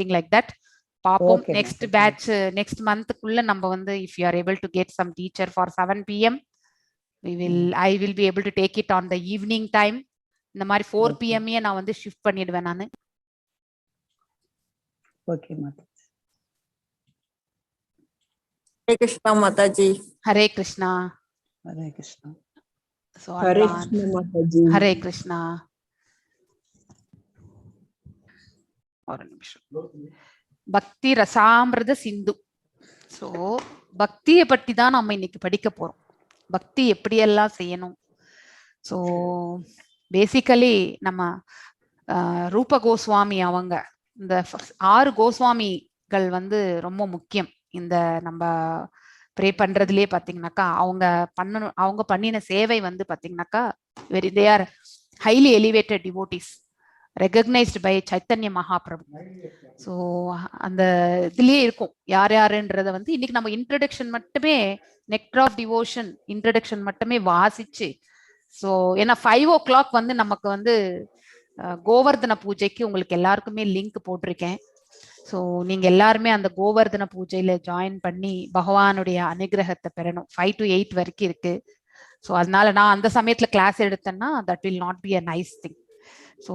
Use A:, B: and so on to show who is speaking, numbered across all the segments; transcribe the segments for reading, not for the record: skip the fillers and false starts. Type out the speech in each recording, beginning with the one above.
A: like that. பாப்போம்
B: Okay,
A: next
B: Mataji.
A: batch next month குள்ள நம்ம வந்து if you are able to get some teacher for 7 p.m. I will be able to take it on the evening time. இந்த மாதிரி 4
B: Okay.
A: p.m. நான் வந்து shift பண்ணிடுவேன் நானு.
B: Okay, Mataji.
C: Hare Krishna Mataji.
A: Hare Krishna.
B: Hare Krishna.
A: So
C: Hare
A: advance.
C: Krishna Mataji.
A: Hare Krishna. ஒரு நிமிஷம். பக்தி ரசாமிரத சிந்து. So பக்தியை பற்றி தான் நம்ம இன்னைக்கு படிக்க போறோம். பக்தி எப்படியெல்லாம் செய்யணும். ஸோ பேசிக்கலி நம்ம ரூப கோஸ்வாமி அவங்க இந்த 6 கோஸ்வாமிகள் வந்து ரொம்ப முக்கியம். இந்த நம்ம ப்ரே பண்றதுலயே பாத்தீங்கன்னாக்கா அவங்க பண்ணின சேவை வந்து பாத்தீங்கன்னாக்கா they are highly elevated devotees recognized by Chaitanya Mahaprabhu. So அந்த இதுலயே இருக்கும் யார் யாருன்றத வந்து இன்னைக்கு நம்ம இன்ட்ரடக்ஷன் மட்டுமே நெக்டர் ஆஃப் டிவோஷன் இன்ட்ரடக்ஷன் மட்டுமே வாசிச்சு. ஸோ ஏன்னா 5 o'clock வந்து நமக்கு வந்து கோவர்தன பூஜைக்கு உங்களுக்கு எல்லாருக்குமே லிங்க் போட்டிருக்கேன். ஸோ நீங்க எல்லாருமே அந்த கோவர்தன பூஜையில ஜாயின் பண்ணி பகவானுடைய அனுகிரகத்தை பெறணும். 5 to 8 வரைக்கும் இருக்கு. ஸோ அதனால நான் அந்த சமயத்துல கிளாஸ் எடுத்தேன்னா that will not be a nice thing. So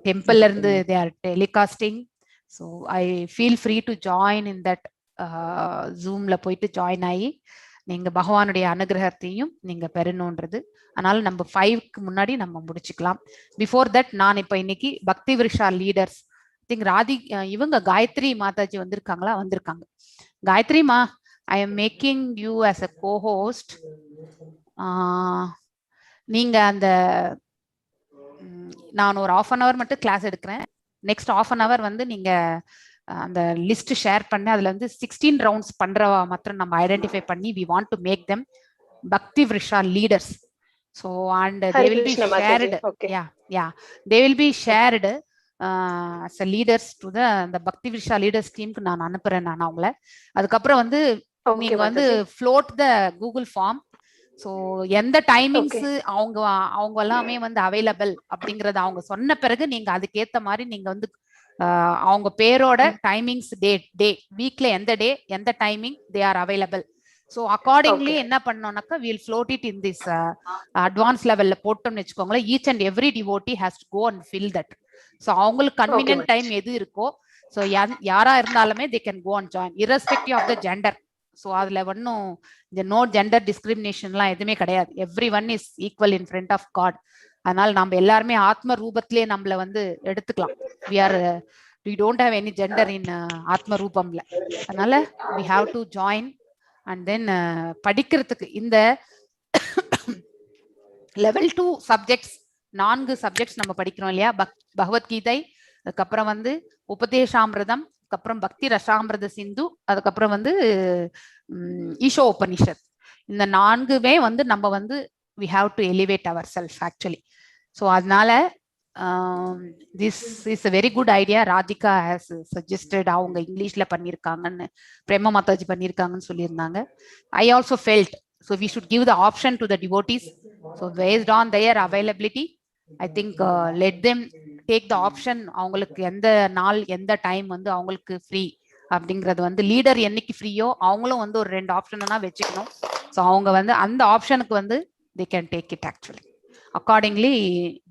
A: டெம்பிள்ல இருந்து they are telecasting. So I feel free to join in that ஜூம்ல போயிட்டு ஜாயின் ஆகி நீங்க பகவானுடைய அனுகிரகத்தையும் நீங்க பெறணுன்றது. அதனால நம்ம 5க்கு முன்னாடி நம்ம முடிச்சுக்கலாம். பிஃபோர் தட் நான் இப்ப இன்னைக்கு பக்தி விருஷா லீடர்ஸ் திங்க் இவங்க காயத்ரி மாதாஜி வந்திருக்காங்களா? வந்திருக்காங்க. காயத்ரிமா, I am making you as a cohost. நீங்க அந்த நான் ஒரு 1/2 an hour மட்டும் கிளாஸ் எடுக்கிறேன். நெக்ஸ்ட் 1/2 an hour வந்து நீங்க அந்த லிஸ்ட் ஷேர் பண்ணி அதுல வந்து 16 ரவுண்ட்ஸ் பண்றவா மாத்திரம் நம்ம ஐடென்டிஃபை பண்ணி we want to make them பக்தி விருஷா leaders. So and they will be shared. Yeah, they will be shared as a leaders to the பக்தி விருஷா லீடர்ஸ் டீமுக்கு நான் அனுப்புறேன் நான் அவங்கள. அதுக்கப்புறம் வந்து நீங்க வந்து float the Google form. So எந்த டைமிங்ஸ் அவங்க எல்லாமே வந்து அவைலபிள் அப்படிங்கறத அவங்க சொன்ன பிறகு நீங்க அதுக்கேத்த மாதிரி நீங்க வந்து அவங்க பேரோட டைமிங்ஸ் டே வீக்ல எந்த டே எந்த timing they are available. So accordingly என்ன பண்ணோம்னாக்கா will float it in this advance லெவல்ல போட்டோம்னு வச்சுக்கோங்களேன். Each and every devotee has to go and fill that. So அவங்களுக்கு கன்வீனியன்ட் டைம் எது இருக்கோ ஸோ யாரா இருந்தாலுமே they can go and join irrespective of the gender. So அதுல ஒன்றும் இந்த நோ ஜெண்டர் டிஸ்கிரிமினேஷன்லாம் எதுவுமே கிடையாது. Everyone is equal in front of God. அதனால நம்ம எல்லாருமே ஆத்ம ரூபத்திலே நம்மள வந்து எடுத்துக்கலாம். we don't have any gender in ஆத்ம ரூபம்ல. அதனால we have to join and then படிக்கிறதுக்கு இந்த level 2 சப்ஜெக்ட்ஸ் 4 சப்ஜெக்ட்ஸ் நம்ம படிக்கிறோம் இல்லையா? பகவத்கீதை, அதுக்கப்புறம் வந்து உபதேசாமிரதம், அதுக்கப்புறம் பக்தி ரசாமிரத சிந்து, அதுக்கப்புறம் வந்து ஈஷோ உபனிஷத். இந்த 4மே வந்து நம்ம வந்து we have to elevate ourselves actually. So அதனால this is a very good idea. Radhika has suggested. அவங்க இங்கிலீஷ்ல பண்ணியிருக்காங்கன்னு, பிரேமா மாதாஜி பண்ணியிருக்காங்கன்னு சொல்லியிருந்தாங்க. I also felt so we should give the option to the devotees. So based on their availability, I think let them take the option. அவங்களுக்கு எந்த நாள் எந்த time வந்து அவங்களுக்கு ஃப்ரீ அப்படிங்கறது வந்து லீடர் என்னைக்கு ஃப்ரீயோ அவங்களும் வந்து ஒரு 2 ஆப்ஷனா வச்சுக்கணும். ஸோ அவங்க வந்து அந்த ஆப்ஷனுக்கு வந்து they can take it actually. Accordingly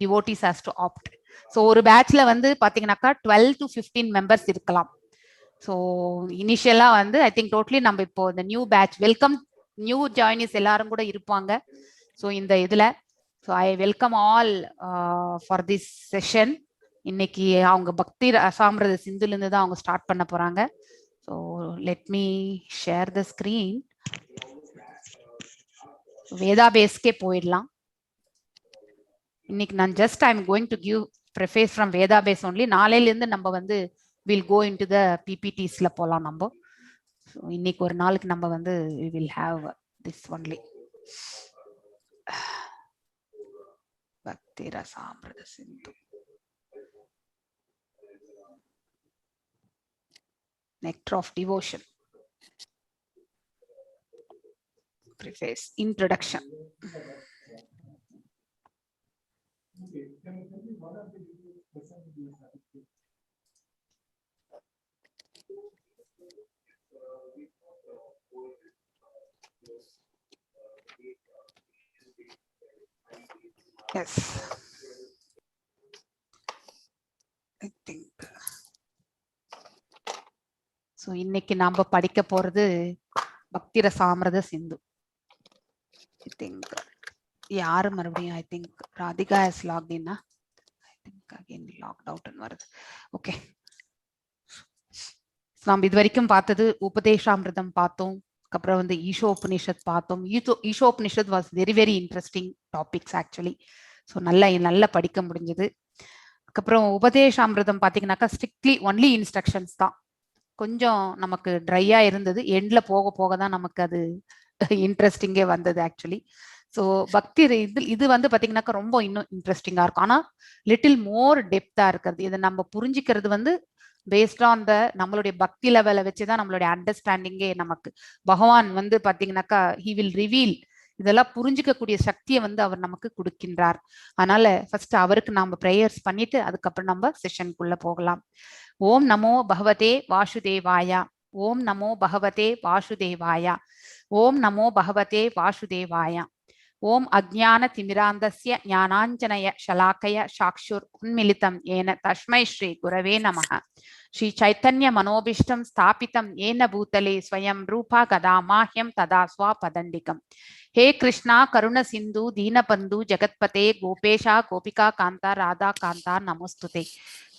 A: devotees has to opt. So ஒரு பேட்ச்ல வந்து பாத்தீங்கன்னாக்கா 12 to 15 மெம்பர்ஸ் இருக்கலாம். ஸோ இனிஷியலா வந்து ஐ திங்க் டோட்டலி நம்ம இப்போ இந்த new batch welcome new joinees எல்லாரும் கூட இருப்பாங்க. ஸோ இந்த இதுல so I welcome all for this session. இன்னைக்கு அவங்க பக்தி ரசாமிரத சிந்துல இருந்து தான் அவங்க ஸ்டார்ட் பண்ண போறாங்க. So let me share the screen. Veda பேஸ்கே போயிடலாம். இன்னைக்கு நான் just I am going to give preface from Veda base only. நாளையில இருந்து நம்ம வந்து will go in to the பிபிடிஸ்ல போலாம் நம்ம. ஸோ இன்னைக்கு ஒரு நாளுக்கு நம்ம வந்து we will have this only. பக்தி ரசாமிரத சிந்து nectar of devotion. Preface, introduction. Yes. I think. So இன்னைக்கு நாம படிக்க போறது பக்தி ரசாமிரத சிந்து. I think யாரு மறுபடியும் I think Radhika has logged in. I think again logged out and வருது. Okay. நாம் இது வரைக்கும் பார்த்தது உபதேசாமிர்தம் பார்த்தோம். அப்புறம் வந்து ஈஷோபனிஷத் பார்த்தோம். Ishopanishad was very very interesting topics actually. So நல்லா படிக்க முடிஞ்சது. அதுக்கப்புறம் உபதேசாமிர்தம் பார்த்தீங்கன்னாக்கா ஸ்ட்ரிக்ட்லி ஒன்லி இன்ஸ்ட்ரக்ஷன்ஸ் தான். கொஞ்சம் நமக்கு ட்ரையா இருந்தது. எண்ட்ல போக போக தான் நமக்கு அது இன்ட்ரெஸ்டிங்கே வந்தது ஆக்சுவலி. ஸோ பக்தி இது வந்து பார்த்தீங்கன்னாக்கா ரொம்ப இன்னும் இன்ட்ரெஸ்டிங்கா இருக்கும். ஆனால் லிட்டில் மோர் டெப்தா இருக்கிறது. இதை நம்ம புரிஞ்சுக்கிறது வந்து பேஸ்ட் ஆன் த நம்மளுடைய பக்தி லெவலை வச்சுதான் நம்மளுடைய அண்டர்ஸ்டாண்டிங்கே நமக்கு பகவான் வந்து பாத்தீங்கன்னாக்கா ஹி வில் ரிவீல். இதெல்லாம் புரிஞ்சுக்கக்கூடிய சக்தியை வந்து அவர் நமக்கு கொடுக்கின்றார். அதனால ஃபர்ஸ்ட் அவருக்கு நாம பிரேயர்ஸ் பண்ணிட்டு அதுக்கப்புறம் நம்ம செஷனுக்குள்ள போகலாம். ஓம் நமோ பகவதே வாசுதேவாயா. ஓம் நமோ பகவதே வாசுதேவாயா. ஓம் நமோ பகவதே வாசுதேவாயா. ஓம் அஜ்ஞான திமிராந்தஸ்ய ஞானாஞ்சனய ஷலாக்கய சாக்ஷுர் உன்மிலிதம் ஏன தஸ்மை ஸ்ரீ குரவே நமஹ. ஸ்ரீ சைத்தன்ய மனோபிஷ்டம் ஸ்தாபிதம் ஏன பூதலே ஸ்வயம் ரூபா கதா மாஹ்யம் ததா ஸ்வா பதண்டிகம். ஹே கிருஷ்ணா கருண சிந்து தீனபந்து ஜெகத்பதே கோபேஷா கோபிகா காந்தா ராதா காந்தா நமோஸ்துதே.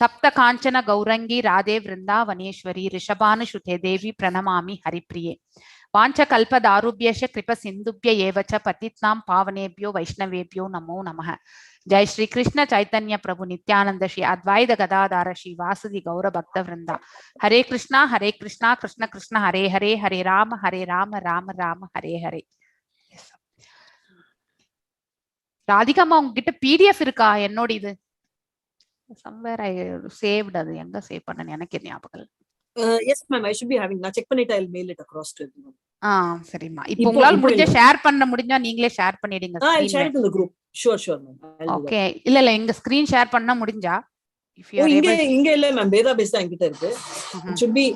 A: தப்த காஞ்சன கௌரங்கி ராதே விருந்தாவனேஸ்வரி ரிஷபானுஷுதே தேவி பிரணமாமி ஹரிப்ரியே. வாஞ்ச கல்பதாருப்யஷ கிருப சிந்துப்ய ஏவச்ச பதித்னாம் பாவனேபியோ வைஷ்ணவேபியோ நமோ நமஹ. ஜெய் ஸ்ரீ கிருஷ்ண சைத்தன்ய பிரபு நித்யானந்த ஸ்ரீ அத்வைத கதாதார ஸ்ரீ வாசுதி கௌர பக்த விருந்தா. ஹரே கிருஷ்ணா கிருஷ்ண கிருஷ்ண ஹரே ஹரே ஹரே ராம ராம ராம ஹரே ஹரே. ராதிகாமா உங்ககிட்ட பிடிஎஃப் இருக்கா என்னோட இது? Somewhere I saved. அது எங்க சேவ் பண்ணேன்னு எனக்கு ஞாபகம்.
D: Yes ma'am, I should be having. நான் செக் பண்ணிட்டு I'll mail it across to everyone.
A: சரிம்மா. இப்போ உங்களால முடிஞ்ச ஷேர் பண்ண முடிஞ்சா நீங்களே ஷேர் பண்ணிடுங்க.
D: I'll share it in the group. Sure ma'am.
A: Okay. இல்ல எங்க ஸ்கிரீன் ஷேர் பண்ண முடிஞ்சா if you are able.
D: இங்க இல்ல ma'am, database தான் என்கிட்ட இருக்கு. It should be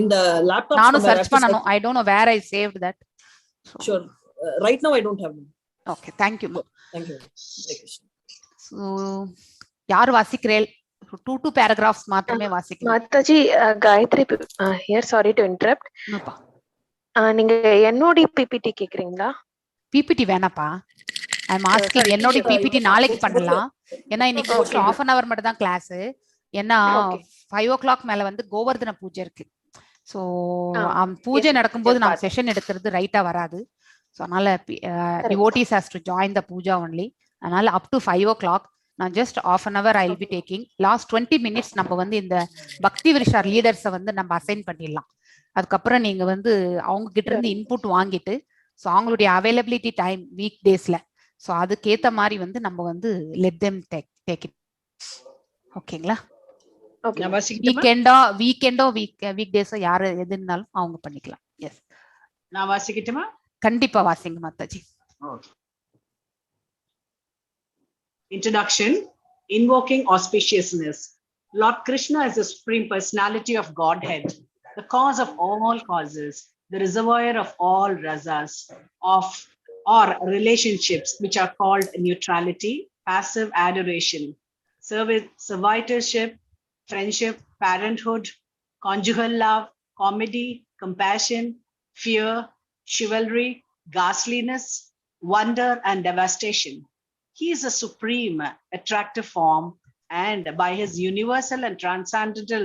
D: in the laptop.
A: நானும் சர்ச் பண்ணனும். I don't know where I saved that.
D: Sure. Right now I don't have them.
A: Okay, thank you.
D: Thank you. Thank you.
A: So யார் வாசிக்கிறேன்? 2 paragraphs மாத்திரமே வாசிக்கிறேன்.
E: Mataji, Gayatri here, sorry to interrupt.
A: நோப்பா.
E: நீங்க என்னோட PPT கேக்குறீங்களா?
A: PPT வேணாப்பா. ஐ அம் ஆஸ்கிங் என்னோட பிபிடி நாளைக்கு பண்ணலாம். ஏன்னா இன்னைக்கு ஒரு half an hour மட்டும் தான் கிளாஸ். ஏன்னா 5 o'clock மேல வந்து கோவர்தன பூஜை இருக்கு. சோ பூஜை நடக்கும்போது நான் செஷன் எடுக்கிறது ரைட்டா வராது. சோ அதனால devotees has to join the puja only. அதனால up to 5 o'clock நான் just half an hour I'll be taking. Last 20 minutes நம்ம வந்து இந்த பக்தி விருஷார் லீடர்ஸை வந்து நம்ம அசைன் பண்ணிடலாம். அதுக்கப்புறம் நீங்க வந்து அவங்க கிட்ட இருந்து இன்புட் வாங்கிட்டு ஸோ அவங்களுடைய அவைலபிலிட்டி டைம் வீக் டேஸ்ல ஸோ அதுக்கேத்த மாதிரி வந்து நம்ம வந்து லெட் தெம் டேக் இட். ஓகேங்களா? வீக்கெண்டோ வீக் டேஸோ யாரு எதுனாலும் அவங்க பண்ணிக்கலாம். எஸ்,
F: நான் வாசிக்கட்டுமா?
A: கண்டிப்பா வாசிங்க Mataji.
F: Introduction. Invoking auspiciousness. Lord Krishna is the Supreme Personality of Godhead, the cause of all causes, the reservoir of all rasas, or relationships which are called neutrality, passive adoration, servitorship, friendship, parenthood, conjugal love, comedy, compassion, fear, chivalry, ghastliness, wonder, and devastation. He is a supreme attractive form, and by his universal and transcendental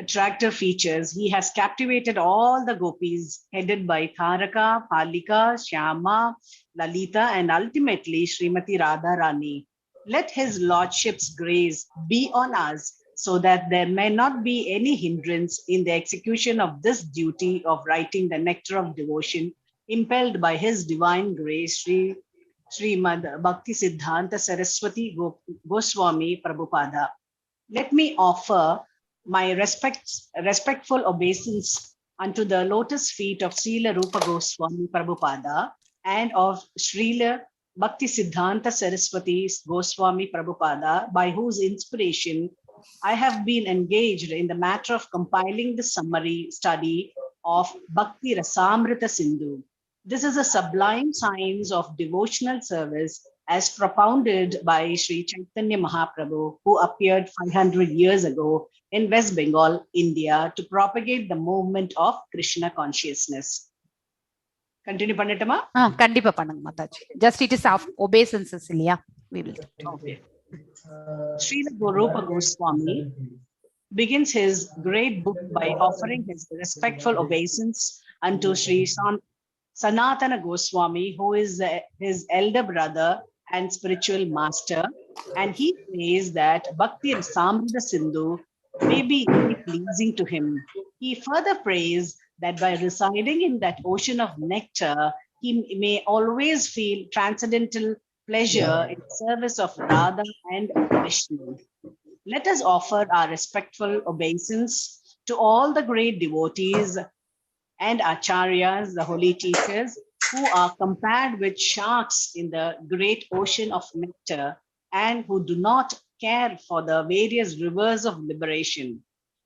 F: attractive features, he has captivated all the gopis headed by Tharaka, Palika, Shyama, Lalita, and ultimately Srimati Radharani. Let his lordship's grace be on us so that there may not be any hindrance in the execution of this duty of writing the nectar of devotion, impelled by his divine grace, Srimad Bhakti Siddhanta Saraswati Goswami Prabhupada. Let me offer my respectful obeisance unto the lotus feet of Srila Rupa Goswami Prabhupada and of Srila Bhakti Siddhanta Saraswati Goswami Prabhupada, by whose inspiration I have been engaged in the matter of compiling the summary study of Bhakti Rasamrita Sindhu. This is a sublime science of devotional service as propounded by Sri Chaitanya Mahaprabhu, who appeared 500 years ago in West Bengal, India, to propagate the movement of Krishna consciousness. Continue பண்ணட்டுமா?
A: கண்டிப்பா பண்ணுங்க Mataji. Just it is of obeisances இல்லையா? We will.
F: Okay. Srila Rupa Goswami begins his great book by offering his respectful obeisance unto Sri Sanatana Goswami, who is his elder brother and spiritual master. And he says that Bhakti Rasamrita Sindhu may be very pleasing to him. He further prays that by residing in that ocean of nectar, he may always feel transcendental pleasure in service of Radha and Vishnu. Let us offer our respectful obeisance to all the great devotees and acharyas, the holy teachers, who are compared with sharks in the great ocean of nectar and who do not care for the various rivers of liberation.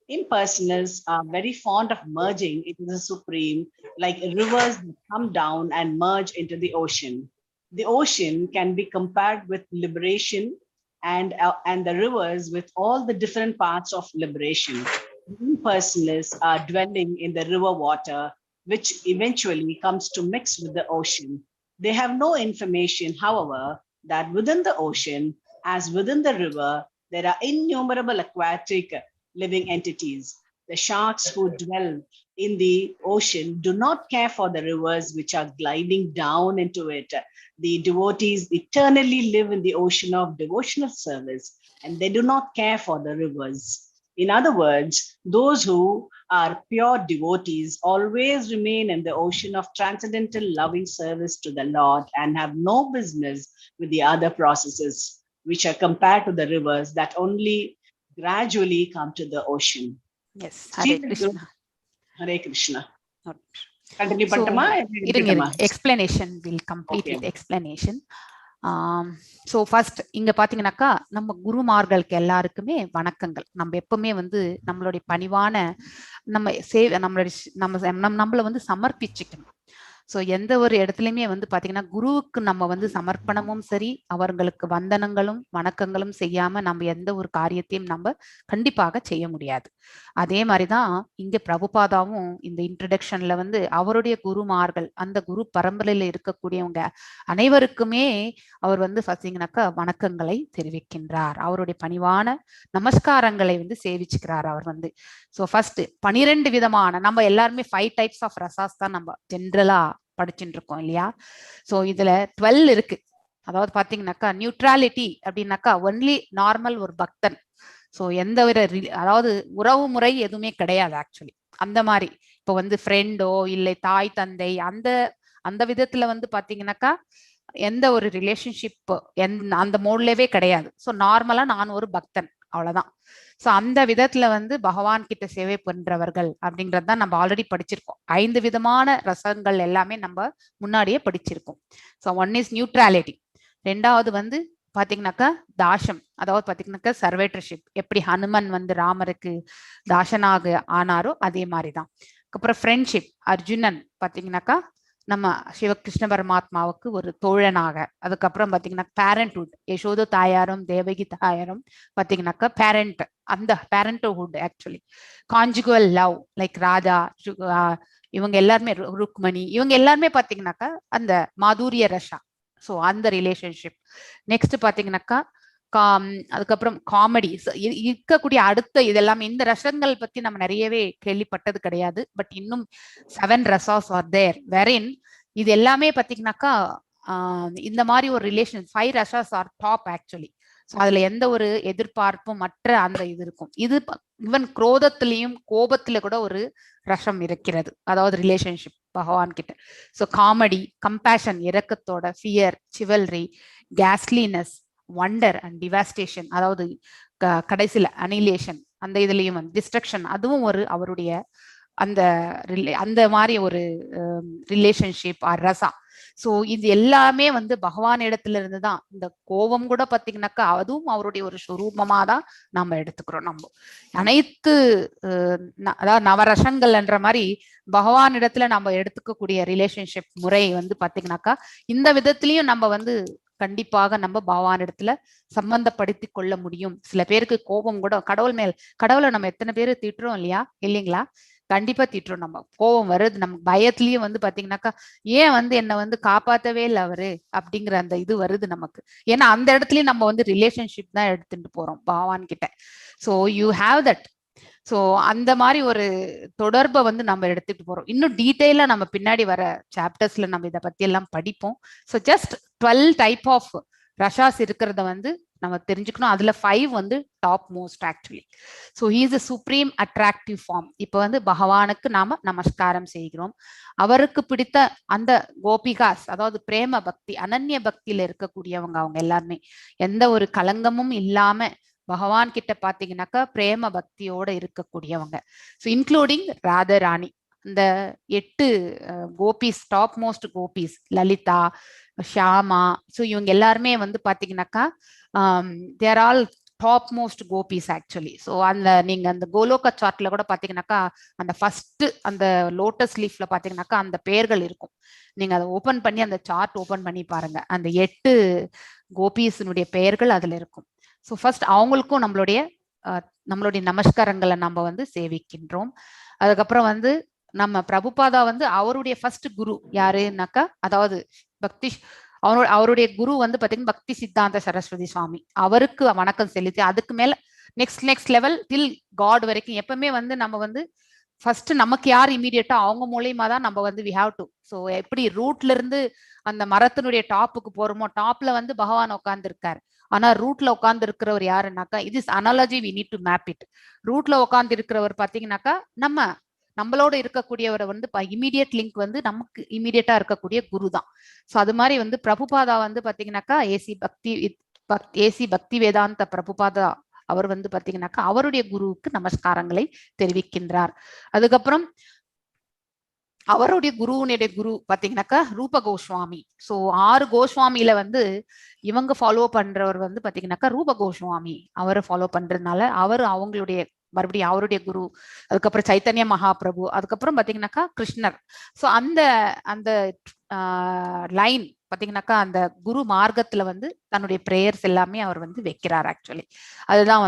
F: Impersonalists are very fond of merging into the supreme, like rivers that come down and merge into the ocean. The ocean can be compared with liberation and the rivers with all the different parts of liberation. Impersonalists are dwelling in the river water, which eventually comes to mix with the ocean. They have no information, however, that within the ocean, as within the river, there are innumerable aquatic living entities. The sharks who dwell in the ocean do not care for the rivers which are gliding down into it. The devotees eternally live in the ocean of devotional service, and they do not care for the rivers. In other words, those who are pure devotees always remain in the ocean of transcendental loving service to the Lord and have no business with the other processes, which are compared to the rivers that only gradually come to the ocean.
A: Yes. Hare Krishna.
F: Hare Krishna. Continue
A: So,
F: பண்ணட்டுமா?
A: இருங்க explanation will complete with explanation. So first இங்க பாத்தீங்கன்னாக்கா நம்ம குருமார்களுக்கு எல்லாருக்குமே வணக்கங்கள். நம்ம எப்பவுமே வந்து நம்மளுடைய பணிவான நம்மளை வந்து சமர்ப்பிச்சுக்கணும். ஸோ எந்த ஒரு இடத்துலையுமே வந்து பாத்தீங்கன்னா குருவுக்கு நம்ம வந்து சமர்ப்பணமும் சரி, அவர்களுக்கு வந்தனங்களும் வணக்கங்களும் செய்யாம நம்ம எந்த ஒரு காரியத்தையும் நம்ம கண்டிப்பாக செய்ய முடியாது. அதே மாதிரிதான் இங்க பிரபுபாதாவும் இந்த இன்ட்ரடக்ஷன்ல வந்து அவருடைய குருமார்கள், அந்த குரு பரம்பரையில இருக்கக்கூடியவங்க அனைவருக்குமே அவர் வந்து பாத்தீங்கன்னாக்கா வணக்கங்களை தெரிவிக்கின்றார். அவருடைய பணிவான நமஸ்காரங்களை வந்து சேவிச்சுக்கிறார் அவர் வந்து. ஸோ ஃபர்ஸ்ட் 12 விதமான, நம்ம எல்லாருமே 5 டைப்ஸ் ஆஃப் ரசாஸ் தான் நம்ம ஜென்ரலா படிச்சுட்டு இருக்கோம் இல்லையா? ஸோ இதுல 12 இருக்கு. அதாவது பாத்தீங்கன்னாக்கா நியூட்ராலிட்டி அப்படின்னாக்கா ஒன்லி நார்மல் ஒரு பக்தன். ஸோ எந்த ஒரு அதாவது உறவு முறை எதுவுமே கிடையாது ஆக்சுவலி. அந்த மாதிரி இப்போ வந்து ஃப்ரெண்டோ இல்லை தாய் தந்தை அந்த விதத்துல வந்து பாத்தீங்கன்னாக்கா எந்த ஒரு ரிலேஷன்ஷிப் அந்த மோட்லவே கிடையாது. ஸோ நார்மலா நான் ஒரு பக்தன், அவ்வளவுதான். ஸோ அந்த விதத்துல வந்து பகவான் கிட்ட சேவை பண்றவர்கள் அப்படிங்கறதுதான் நம்ம ஆல்ரெடி படிச்சிருக்கோம். 5 விதமான ரசங்கள் எல்லாமே நம்ம முன்னாடியே படிச்சிருக்கோம். So 1 is neutrality. 2வது வந்து பாத்தீங்கன்னாக்கா தாசம், அதாவது பாத்தீங்கன்னாக்கா சர்வேட்டர்ஷிப். எப்படி ஹனுமன் வந்து ராமருக்கு தாசனாக ஆனாரோ அதே மாதிரிதான். அப்புறம் ஃப்ரெண்ட்ஷிப், அர்ஜுனன் பாத்தீங்கன்னாக்கா நம்ம சிவகிருஷ்ண பரமாத்மாவுக்கு ஒரு தோழனாக. அதுக்கப்புறம் பாத்தீங்கன்னா பேரண்ட்ஹுட், யசோத தாயாரும் தேவகி தாயாரும் பாத்தீங்கன்னாக்கா பேரண்ட், அந்த parenthood actually. Conjugal love like Radha, இவங்க எல்லாருமே ருக்மணி, இவங்க எல்லாருமே பாத்தீங்கன்னாக்கா அந்த மாதுரிய ரஷா. ஸோ அந்த ரிலேஷன்ஷிப். நெக்ஸ்ட் பாத்தீங்கன்னாக்கா அதுக்கப்புறம் காமெடி இருக்கக்கூடிய அடுத்த இதெல்லாம். இந்த ரசங்கள் பத்தி நம்ம நிறையவே கேள்விப்பட்டது கிடையாது. பட் இன்னும் 7 ரசாஸ் ஆர் தேர் வெரின் இது எல்லாமே பாத்தீங்கன்னாக்கா இந்த மாதிரி ஒரு relation 5 rasas are top actually. So அதுல எந்த ஒரு எதிர்பார்ப்பும் மற்ற அந்த இது இருக்கும். இது ஈவன் குரோதத்திலையும் கோபத்துல கூட ஒரு ரசம் இருக்கிறது, அதாவது ரிலேஷன்ஷிப் பகவான் கிட்ட. ஸோ காமெடி, கம்பேஷன் இரக்கத்தோட, fear, chivalry, ghastliness, wonder and devastation, அதாவது கடைசியில அனிலேஷன், அந்த இதுலயும் வந்து டிஸ்ட்ரக்ஷன், அதுவும் ஒரு அவருடைய அந்த மாதிரி ஒரு ரிலேஷன்ஷிப் ஆர் ரசா. ஸோ இது எல்லாமே வந்து பகவான் இடத்துல இருந்துதான். இந்த கோபம் கூட பாத்தீங்கன்னாக்கா அதுவும் அவருடைய ஒரு சுரூபமா தான் நம்ம எடுத்துக்கிறோம். நம்ம அனைத்து அதாவது நவரசங்கள்ன்ற மாதிரி பகவான் இடத்துல நம்ம எடுத்துக்கக்கூடிய ரிலேஷன்ஷிப் முறை வந்து பாத்தீங்கன்னாக்கா இந்த விதத்திலயும் நம்ம வந்து கண்டிப்பாக நம்ம பகவானிடத்துல சம்பந்தப்படுத்தி கொள்ள முடியும். சில பேருக்கு கோபம் கூட கடவுளை நம்ம எத்தனை பேரு திட்டுறோம் இல்லைங்களா? கண்டிப்பா திட்டுறோம். நம்ம கோபம் வருது, நம்ம பயத்திலயும் வந்து பாத்தீங்கன்னாக்கா ஏன் என்னை காப்பாத்தவே இல்லை அவரு அப்படிங்கிற அந்த இது வருது நமக்கு. ஏன்னா அந்த இடத்துலயும் நம்ம ரிலேஷன்ஷிப் தான் எடுத்துட்டு போறோம் பகவான் கிட்ட. So you have that. So அந்த மாதிரி ஒரு தொடர்பை நம்ம எடுத்துட்டு போறோம். இன்னும் டீட்டெயிலா நம்ம பின்னாடி வர சாப்டர்ஸ்ல நம்ம இதை பத்தி எல்லாம் படிப்போம். So just 12 type of rasas இருக்கிறத நம்ம தெரிஞ்சுக்கணும். அதுல 5 top most actually. So he is a supreme attractive form. இப்போ பகவானுக்கு நாம நமஸ்காரம் செய்கிறோம். அவருக்கு பிடித்த அந்த கோபிகாஸ், அதாவது பிரேம பக்தி, அனன்ய பக்தியில இருக்கக்கூடியவங்க, அவங்க எல்லாருமே எந்த ஒரு கலங்கமும் இல்லாம பகவான் கிட்ட பாத்தீங்கன்னாக்கா பிரேம பக்தியோட இருக்கக்கூடியவங்க. ஸோ இன்க்ளூடிங் ராதராணி, இந்த 8 gopis, top most gopis, Lalita, Shyama. So இவங்க எல்லாருமே பாத்தீங்கன்னாக்கா they're all top most gopis actually. So நீங்க அந்த கோலோக சார்ட்ல கூட பாத்தீங்கன்னாக்கா அந்த ஃபர்ஸ்ட் அந்த லோட்டஸ் லீஃப்ல பாத்தீங்கன்னாக்கா அந்த பெயர்கள் இருக்கும். நீங்க அதை ஓபன் பண்ணி அந்த சார்ட் ஓபன் பண்ணி பாருங்க, அந்த 8 கோபிஸினுடைய பெயர்கள் அதுல இருக்கும். ஸோ ஃபர்ஸ்ட் அவங்களுக்கும் நம்மளுடைய நமஸ்காரங்களை நம்ம சேவிக்கின்றோம். அதுக்கப்புறம் நம்ம பிரபுபாதா அவருடைய ஃபர்ஸ்ட் குரு யாருன்னாக்கா, அதாவது பக்தி, அவருடைய குரு பாத்தீங்கன்னா பக்தி சித்தாந்த சரஸ்வதி சுவாமி. அவருக்கு வணக்கம் செலுத்தி அதுக்கு மேல நெக்ஸ்ட் லெவல் டில் காட் வரைக்கும் எப்பவுமே நம்ம ஃபர்ஸ்ட் நமக்கு யார் இமீடியட்டா அவங்க மூலியமா தான் நம்ம வி ஹாவ் டு. ஸோ எப்படி ரூட்ல இருந்து அந்த மரத்தினுடைய டாப்புக்கு போறோமோ, டாப்ல பகவான் உட்கார்ந்து இருக்காரு. ஆனா ரூட்ல உட்கார்ந்து இருக்கிறவர் யாருன்னாக்கா, இது is analogy, we need to map it. ரூட்ல உட்கார்ந்து இருக்கிறவர் பாத்தீங்கன்னாக்கா நம்மளோட இருக்கக்கூடியவர் இமீடியட் லிங்க் நமக்கு இமீடியட்டா இருக்கக்கூடிய குரு தான். ஸோ அது மாதிரி பிரபுபாதா பாத்தீங்கன்னாக்கா ஏசி பக்தி வேதாந்த பிரபுபாதா அவர் பாத்தீங்கன்னாக்கா அவருடைய குருவுக்கு நமஸ்காரங்களை தெரிவிக்கின்றார். அதுக்கப்புறம் அவருடைய குரு பாத்தீங்கன்னாக்கா ரூப கோஸ்வாமி. ஸோ 6 கோஸ்வாமியில இவங்க ஃபாலோ பண்றவர் பாத்தீங்கன்னாக்கா ரூப கோஸ்வாமி. அவரை ஃபாலோ பண்றதுனால அவங்களுடைய மறுபடியும் அவருடைய குரு. அதுக்கப்புறம் சைத்தன்ய மகாபிரபு, அதுக்கப்புறம் பாத்தீங்கன்னாக்கா கிருஷ்ணர். ஸோ அந்த லைன் பாத்தீங்கன்னாக்கா அந்த குரு மார்க்கத்துல தன்னுடைய பிரேயர்ஸ் எல்லாமே அவர் வைக்கிறார் ஆக்சுவலி. அதுதான்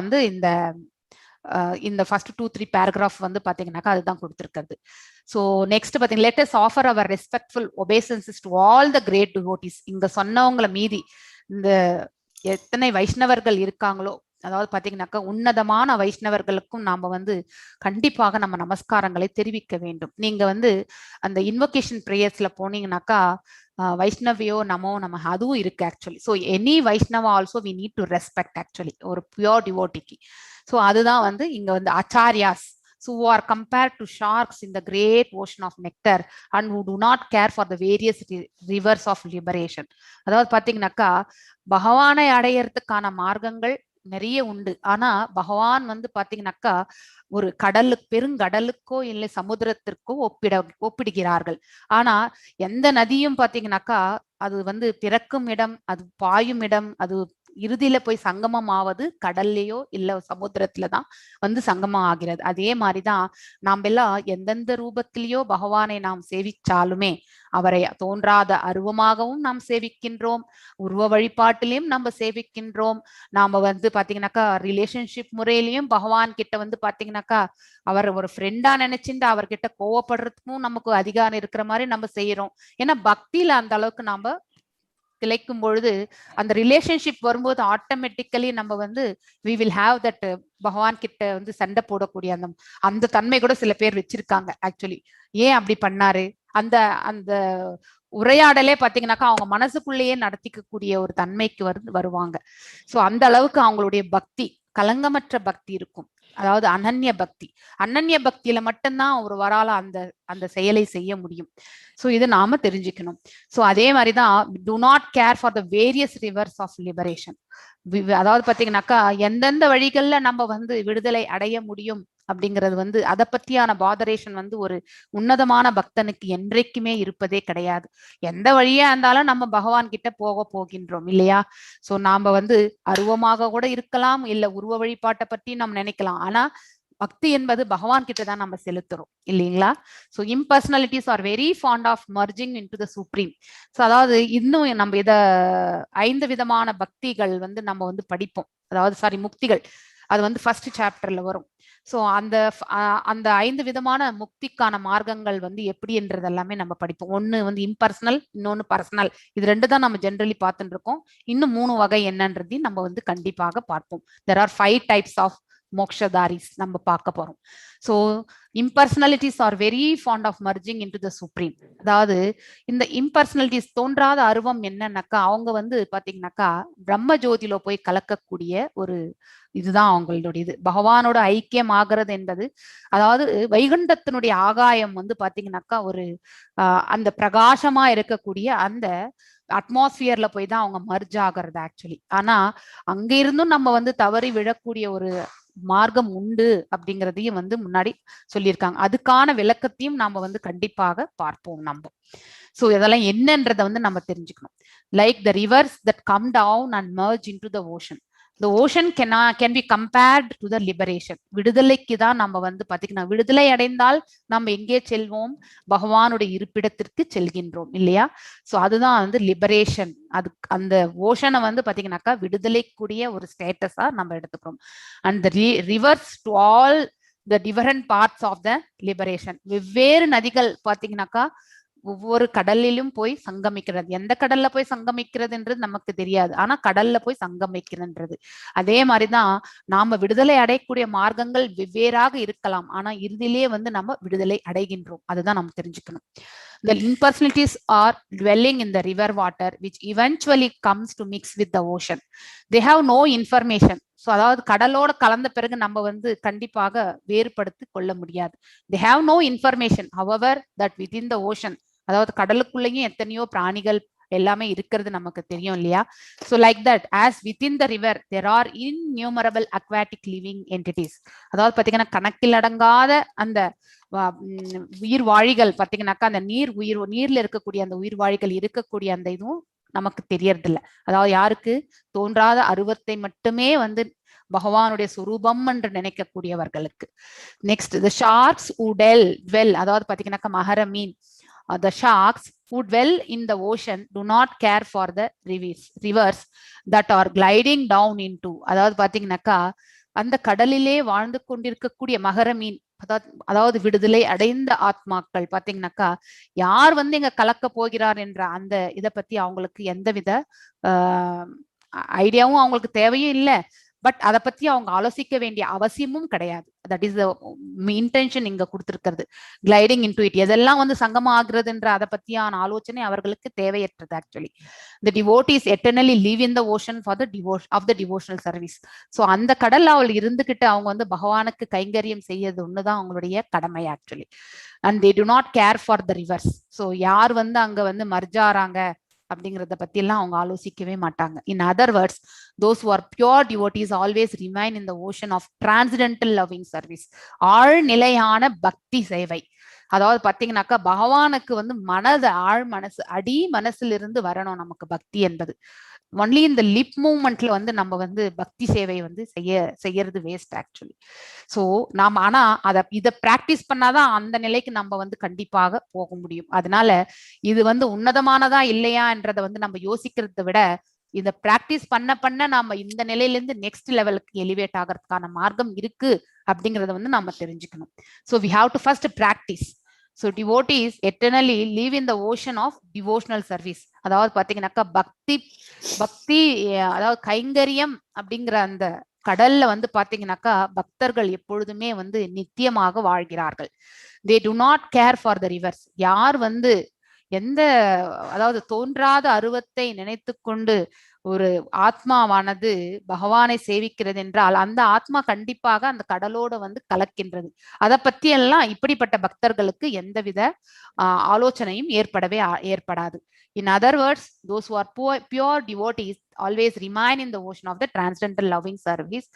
A: இந்த ஃபர்ஸ்ட் 2-3 பேராகிராஃப் பாத்தீங்கன்னாக்கா அதுதான் கொடுத்திருக்கிறது. ஸோ நெக்ஸ்ட் பாத்தீங்கன்னா, let us offer our respectful obeisances to all the great devotees. இங்க சொன்னவங்களை மீதி இந்த எத்தனை வைஷ்ணவர்கள் இருக்காங்களோ, அதாவது பாத்தீங்கன்னாக்கா உன்னதமான வைஷ்ணவர்களுக்கும் நாம கண்டிப்பாக நம்ம நமஸ்காரங்களை தெரிவிக்க வேண்டும். நீங்க அந்த இன்வொகேஷன் பிரேயர்ஸ்ல போனீங்கன்னாக்கா வைஷ்ணவியோ நமோ நம அதுவும் இருக்கு actually. So any Vaishnava also we need to respect actually, ஒரு பியூர் டிவோட்டிக்கு. ஸோ அதுதான் இங்க ஆச்சாரியாஸ் who are compared to sharks in the great ocean of nectar and who do not care for the various rivers of liberation. அதாவது பாத்தீங்கன்னாக்கா பகவானை அடையறதுக்கான மார்க்கங்கள் நிறைய உண்டு. ஆனா பகவான் பாத்தீங்கன்னாக்கா ஒரு பெருங்கடலுக்கோ இல்லை சமுத்திரத்திற்கோ ஒப்பிடுகிறார்கள். ஆனா எந்த நதியும் பாத்தீங்கன்னாக்கா அது பிறக்கும் இடம், அது பாயும் இடம், அது இறுதியில போய் சங்கமம் ஆவது கடல்லையோ இல்ல சமுத்திரத்துலதான் சங்கமம் ஆகிறது. அதே மாதிரிதான் நாம் எல்லாம் எந்தெந்த ரூபத்திலேயோ பகவானை நாம் சேவிச்சாலுமே அவரை தோன்றாத அருவமாகவும் நாம் சேவிக்கின்றோம், உருவ வழிபாட்டிலையும் நம்ம சேவிக்கின்றோம். நாம பாத்தீங்கன்னாக்கா ரிலேஷன்ஷிப் முறையிலையும் பகவான் கிட்ட பாத்தீங்கன்னாக்கா அவர் ஒரு ஃப்ரெண்டா நினைச்சுட்டு அவர்கிட்ட கோவப்படுறதுக்கும் நமக்கு அதிகாரம் இருக்கிற மாதிரி நம்ம செய்யறோம். ஏன்னா பக்தியில அந்த அளவுக்கு நாம திளைக்கும் பொழுது அந்த ரிலேஷன்ஷிப் வரும்போது ஆட்டோமேட்டிக்கலி நம்ம we will have that பகவான் கிட்ட சண்டை போடக்கூடிய அந்த தன்மை கூட சில பேர் வச்சிருக்காங்க ஆக்சுவலி. ஏன் அப்படி பண்ணாரு, அந்த அந்த உரையாடலே பாத்தீங்கன்னாக்கா அவங்க மனசுக்குள்ளேயே நடத்திக்கக்கூடிய ஒரு தன்மைக்கு வருவாங்க. சோ அந்த அளவுக்கு அவங்களுடைய பக்தி கலங்கமற்ற பக்தி இருக்கும். அதாவது அனன்ய பக்தியில மட்டும்தான் ஒரு வரால அந்த செயலை செய்ய முடியும். சோ இது நாம தெரிஞ்சுக்கணும். சோ அதே மாதிரிதான் do not care for the various rivers of liberation. அதாவது பாத்தீங்கன்னாக்கா எந்தெந்த வழிகள்ல நம்ம விடுதலை அடைய முடியும் அப்படிங்கிறது அதை பத்தியான பாதரேஷன் ஒரு உன்னதமான பக்தனுக்கு என்றைக்குமே இருப்பதே கிடையாது. எந்த வழியா இருந்தாலும் நம்ம பகவான் கிட்ட போகின்றோம் இல்லையா? சோ நாம அருவமாக கூட இருக்கலாம், இல்ல உருவ வழிபாட்டை பத்தி நம்ம நினைக்கலாம். ஆனா பக்தி என்பது பகவான் கிட்ட தான் நம்ம செலுத்துறோம் இல்லைங்களா? So impersonalities are very fond of merging into the supreme. So அதாவது இன்னும் நம்ம இத 5 விதமான பக்திகள் வந்து நம்ம வந்து படிப்போம். அதாவது முக்திகள் அது வந்து ஃபர்ஸ்ட் சாப்டர்ல வரும். ஸோ அந்த 5 விதமான முக்திக்கான மார்க்கங்கள் வந்து எப்படி என்றது எல்லாமே நம்ம படிப்போம். ஒன்னு வந்து இம்பர்சனல், இன்னொன்னு பர்சனல். இது 2 தான் நம்ம ஜென்ரலி பார்த்துட்டு இருக்கோம். இன்னும் 3 வகை என்னன்றதையும் நம்ம வந்து கண்டிப்பாக பார்ப்போம். தெர் ஆர் 5 டைப்ஸ் ஆஃப் மோக்ஷதாரிஸ் நம்ம பார்க்க போறோம். So impersonalities are very fond of merging into the supreme. அதாவது இந்த இம்பர்சனாலிட்டிஸ் தோன்றாத அருவம் என்னன்னாக்கா அவங்க வந்து பாத்தீங்கன்னாக்கா பிரம்ம ஜோதியில போய் கலக்கக்கூடிய ஒரு இதுதான் அவங்களுடைய இது. பகவானோட ஐக்கியம் ஆகிறது என்பது, அதாவது வைகுண்டத்தினுடைய ஆகாயம் வந்து பாத்தீங்கன்னாக்கா ஒரு அந்த பிரகாசமா இருக்கக்கூடிய அந்த அட்மாஸ்பியர்ல போய் தான் அவங்க மர்ஜ் ஆகிறது ஆக்சுவலி. ஆனா அங்க இருந்தும் நம்ம வந்து தவறி விழக்கூடிய ஒரு மார்க்கம் உண்டு அப்படிங்கிறதையும் வந்து முன்னாடி சொல்லியிருக்காங்க. அதுக்கான விளக்கத்தையும் நாம வந்து கண்டிப்பாக பார்ப்போம் நம்ம. சோ இதெல்லாம் என்னன்றதை வந்து நம்ம தெரிஞ்சுக்கணும். Like the rivers that come down and merge into the ocean. The ocean can be compared to the liberation. விடுதலைக்கு தான் நம்ம வந்து பாத்தீங்கன்னா விடுதலை அடைந்தால் நம்ம எங்கே செல்வோம்? பகவானுடைய இருப்பிடத்திற்கு செல்கின்றோம் இல்லையா? சோ அதுதான் வந்து லிபரேஷன். அது அந்த ஓஷனை வந்து பாத்தீங்கன்னாக்கா விடுதலைக்குரிய ஒரு ஸ்டேட்டஸா நம்ம எடுத்துக்கிறோம். And the rivers to all the different parts of the liberation. வெவ்வேறு நதிகள் பாத்தீங்கன்னாக்கா ஒவ்வொரு கடலிலும் போய் சங்கமிக்கிறது. எந்த கடல்ல போய் சங்கமிக்கிறதுன்றது நமக்கு தெரியாது, ஆனா கடல்ல போய் சங்கமிக்கிறதுன்றது. அதே மாதிரிதான் நாம விடுதலை அடையக்கூடிய மார்க்கங்கள் வெவ்வேறாக இருக்கலாம், ஆனா இறுதியிலே வந்து நம்ம விடுதலை அடைகின்றோம். அதுதான் நம்ம தெரிஞ்சுக்கணும். The impersonalities are dwelling in the river water which eventually comes to mix with the ocean. They have no information. So அதாவது கடலோட கலந்த பிறகு நம்ம வந்து கண்டிப்பாக வேறுபடுத்தி கொள்ள முடியாது. They have no information. However, that within the ocean, அதாவது கடலுக்குள்ளேயும் எத்தனையோ பிராணிகள் எல்லாமே இருக்கிறது நமக்கு தெரியும் இல்லையா? So like that, as within the river there are innumerable aquatic living entities. அதாவது பாத்தீங்கன்னா கணக்கில் அடங்காத அந்த உயிர் வாழிகள் பாத்தீங்கன்னாக்கா அந்த நீர்ல இருக்கக்கூடிய அந்த உயிர் வாழிகள் இருக்கக்கூடிய அந்த இதுவும் நமக்கு தெரியறது இல்லை. அதாவது யாருக்கு? தோன்றாத அருவத்தை மட்டுமே வந்து பகவானுடைய சுரூபம் என்று நினைக்கக்கூடியவர்களுக்கு. Next the sharks who dwell, அதாவது பாத்தீங்கன்னாக்கா மகர மீன். The sharks who dwell in the ocean do not care for the rivers that are gliding down into. அதாவது பாத்தீங்கன்னாக்கா அந்த கடலிலே வாழ்ந்து கொண்டிருக்கக்கூடிய மகர மீன், அதாவது விடுதலை அடைந்த ஆத்மாக்கள் பாத்தீங்கன்னாக்கா யார் வந்து இங்க கலக்க போகிறார் என்ற அந்த இதை பத்தி அவங்களுக்கு எந்தவித ஐடியாவும் அவங்களுக்கு தேவையும் இல்லை. பட் அதை பத்தி அவங்க ஆலோசிக்க வேண்டிய அவசியமும் கிடையாது. தட் இஸ் த இன்டென்ஷன் இங்க கொடுத்திருக்கிறது. கிளைடிங் இன்டு இட், எதெல்லாம் வந்து சங்கமம் ஆகுறதுன்ற அதை பத்தியான ஆலோசனை அவர்களுக்கு தேவையற்றது actually. The devotees eternally live in the ocean for the devotional service. So அந்த கடல்ல அவள் இருந்துகிட்டு அவங்க வந்து பகவானுக்கு கைங்கரியம் செய்யறது ஒண்ணுதான் அவங்களுடைய கடமை actually. And they do not care for the rivers. So யார் வந்து அங்க வந்து மர்ஜாராங்க அப்படிங்கறத பத்தி எல்லாம் அவங்க ஆலோசிக்கவே மாட்டாங்க. In other words, those who are pure devotees always remain in the ocean of transcendental loving service. ஆழ்நிலையான பக்தி சேவை. அதாவது பாத்தீங்கன்னாக்கா பகவானுக்கு வந்து ஆழ் மனசு அடி மனசுல இருந்து வரணும் நமக்கு பக்தி என்பது. ஒன்லி இந்த லிப் மூவ்மெண்ட்ல வந்து நம்ம வந்து பக்தி சேவை வந்து செய்யறது வேஸ்ட் ஆக்சுவலி. ஸோ நாம ஆனா இதை பிராக்டிஸ் பண்ணாதான் அந்த நிலைக்கு நம்ம வந்து கண்டிப்பாக போக முடியும். அதனால இது வந்து உன்னதமானதா இல்லையா என்றதை வந்து நம்ம யோசிக்கிறத விட இதை பிராக்டிஸ் பண்ண நாம இந்த நிலையில இருந்து நெக்ஸ்ட் லெவலுக்கு எலிவேட் ஆகிறதுக்கான மார்க்கம் இருக்கு அப்படிங்கறத வந்து நம்ம தெரிஞ்சுக்கணும். So we have to first practice. So devotees eternally live in the ocean of devotional service. அதாவது பாத்தீங்கன்னாக்கா பக்தி அதாவது கைங்கரியம் அப்படிங்கிற அந்த கடல்ல வந்து பாத்தீங்கன்னாக்கா பக்தர்கள் எப்பொழுதுமே வந்து நித்தியமாக வாழ்கிறார்கள். They do not care for the rivers. யார் வந்து அதாவது தோன்றாத அருவத்தை நினைத்து கொண்டு ஒரு ஆத்மாவானது பகவானை சேவிக்கிறது என்றால் அந்த ஆத்மா கண்டிப்பாக அந்த கடலோட வந்து கலக்கின்றது. அதை பத்தி எல்லாம் இப்படிப்பட்ட பக்தர்களுக்கு எந்தவித ஆலோசனையும் ஏற்படாது. In other words, those who are pure devotees always remain in the ocean of the transcendental loving service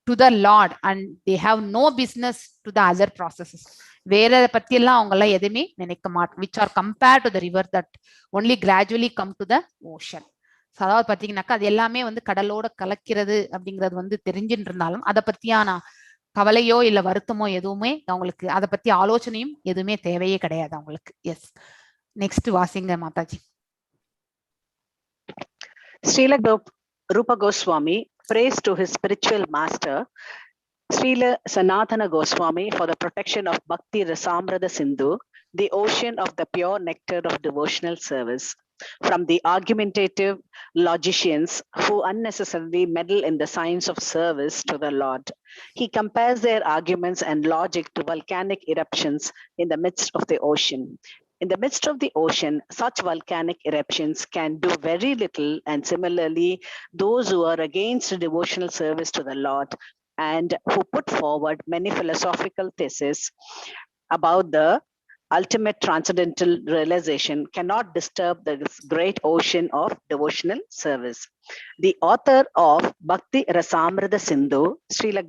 A: to the Lord, and they have no business to the other processes. வேற பத்தி எல்லாம் அவங்க எல்லாம் எதுவுமே நினைக்க மாட்டாங்க. which are compared to the river that only gradually come to the ocean. அதாவது பாத்தீங்கன்னாக்கா அது எல்லாமே வந்து கடலோட கலக்கிறது அப்படிங்கிறது வந்து தெரிஞ்சுட்டு இருந்தாலும் அதை பத்தியான கவலையோ இல்ல வருத்தமோ எதுவுமே அவங்களுக்கு அதை பத்தி ஆலோசனையும் எதுவுமே தேவையே கிடையாது அவங்களுக்கு. எஸ், நெக்ஸ்ட் வாசிங்க Mataji.
G: Srila Rupa Goswami prays to his spiritual master, Srila Sanatana Goswami, for the protection of Bhakti Rasamrita Sindhu, the ocean of the pure nectar of devotional service, from the argumentative logicians who unnecessarily meddle in the science of service to the Lord. He compares their arguments and logic to volcanic eruptions in the midst of the ocean. In the midst of the ocean, such volcanic eruptions can do very little, and similarly, those who are against devotional service to the Lord and who put forward many philosophical theses about the ultimate transcendental realization cannot disturb this great ocean of devotional service. The author of Bhakti Rasamrita Sindhu, Srila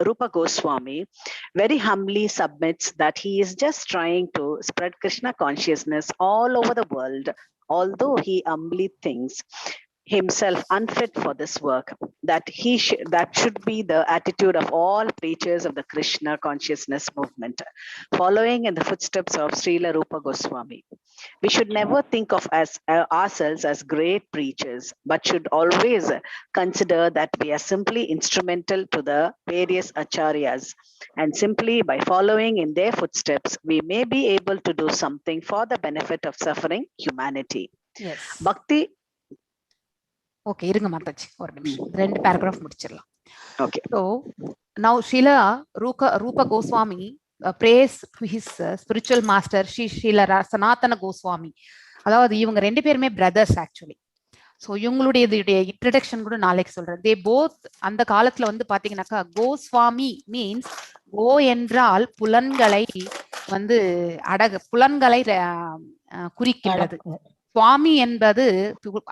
G: Rupa Goswami, very humbly submits that he is just trying to spread Krishna consciousness all over the world, although he humbly thinks himself unfit for this work. That should be the attitude of all preachers of the Krishna consciousness movement, following in the footsteps of Srila Rupa Goswami. We should never think of ourselves as great preachers, but should always consider that we are simply instrumental to the various acharyas, and simply by following in their footsteps, we may be able to do something for the benefit of suffering humanity.
A: Yes.
G: Bhakti.
A: Okay, இருங்க மாதாஜி ஒரு நிமிஷம், 2 paragraph முடிச்சிடலாம்.
G: Okay.
A: So now Srila Rupa Goswami prays to his spiritual master Srila Sanatana Goswami. அதாவது இவங்க 2 பேருமே brothers actually. So இவங்களுடைய introduction கூட நாளைக்கு சொல்றேன். தே போத் அந்த காலத்துல வந்து பாத்தீங்கன்னாக்கா கோஸ்வாமி மீன்ஸ் கோ என்றால் புலன்களை வந்து புலன்களை குறிக்கின்றது. சுவாமி என்பது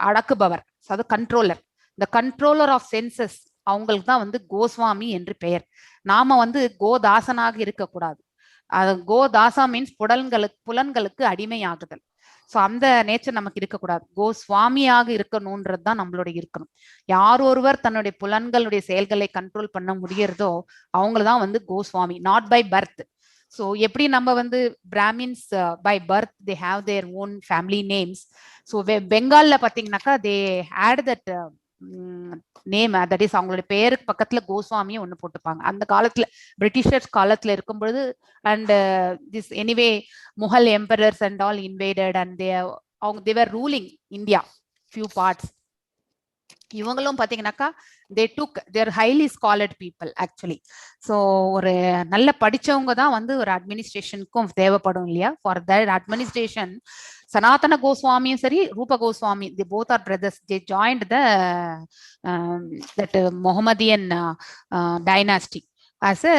A: அடக்குபவர், அது கண்ட்ரோலர். இந்த கண்ட்ரோலர் ஆஃப் சென்சஸ் அவங்களுக்கு தான் வந்து கோஸ்வாமி என்று பெயர். நாம வந்து கோதாசனாக இருக்கக்கூடாது. அது கோதாசா மீன்ஸ் புலன்களுக்கு அடிமையாகுதல். ஸோ அந்த நேச்சர் நமக்கு இருக்கக்கூடாது. கோஸ்வாமியாக இருக்கணும்ன்றது தான் நம்மளோட இருக்கணும். யார் ஒருவர் தன்னுடைய புலன்களுடைய செயல்களை கண்ட்ரோல் பண்ண முடியறதோ அவங்களதான் வந்து Goswami, not by birth. So எப்படி நம்ம வந்து brahmins by birth they have their own family names. So பெங்கால்ல பார்த்தீங்கன்னாக்கா they had that name, that is அவங்களுடைய பேருக்கு பக்கத்துல கோஸ்வாமியும் ஒன்று போட்டுப்பாங்க. அந்த காலத்துல பிரிட்டிஷர்ஸ் காலத்துல இருக்கும் பொழுது, and this anyway Mughal emperors and all invaded and they were ruling India few parts. இவங்களும் பாத்தீங்கன்னாக்கா they're highly scholared people actually. So ஒரு நல்ல படிச்சவங்க தான் வந்து ஒரு அட்மினிஸ்ட்ரேஷனுக்கும் தேவைப்படும் இல்லையா. ஃபார் தட் அட்மினிஸ்ட்ரேஷன் சனாதன கோஸ்வாமியும் சரி Rupa Goswami, the both are brothers, they joined that Mohammedan dynasty as a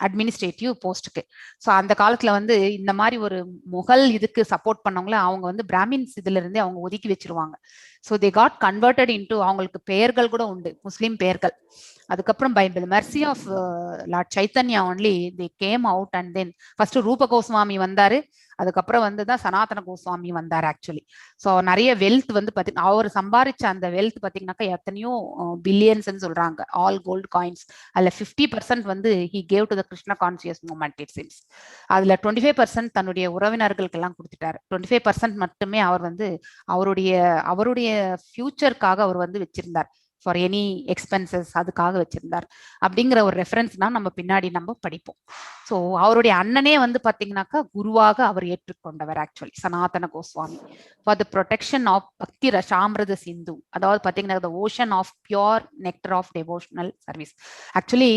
A: administrative போஸ்ட்டுக்கு. ஸோ அந்த காலத்துல வந்து இந்த மாதிரி ஒரு முகல் இதுக்கு சப்போர்ட் பண்ணவங்கள அவங்க வந்து பிராமின்ஸ் இதுல இருந்தே அவங்க ஒதுக்கி வச்சிருவாங்க. So they got converted into, அவங்களுக்கு பெயர்கள் கூட உண்டு, முஸ்லீம் பெயர்கள். அதுக்கப்புறம் by mercy of Lord Chaitanya only they came out and then first Rupa Goswami வந்தாரு, அதுக்கப்புறம் வந்துதான் சனாதன கோஸ்வாமி வந்தார் ஆக்சுவலி. ஸோ நிறைய வெல்த் வந்து பாத்தீங்கன்னா அவர் சம்பாதிச்ச அந்த வெல்த் பாத்தீங்கன்னாக்கா எத்தனையோ பில்லியன்ஸ் சொல்றாங்க, ஆல் கோல்டு காயின்ஸ். அதுல 50% வந்து he gave to the Krishna conscious movement it seems. அதுல 25% தன்னுடைய உறவினர்களுக்கு எல்லாம் கொடுத்துட்டாரு. 25% மட்டுமே அவர் வந்து அவருடைய ஃபியூச்சருக்காக அவர் வந்து வச்சிருந்தார், ஃபார் எனி எக்ஸ்பென்சஸ் அதுக்காக வச்சிருந்தார். அப்படிங்கிற ஒரு ரெஃபரன்ஸ் தான் நம்ம பின்னாடி நம்ம படிப்போம். ஸோ அவருடைய அண்ணனே வந்து பாத்தீங்கன்னாக்கா குருவாக அவர் ஏற்றுக்கொண்டவர் actually Sanatana Goswami. For the protection of Bhakti Rasamrita Sindhu, அதாவது பாத்தீங்கன்னா the ocean of pure nectar of devotional service. Actually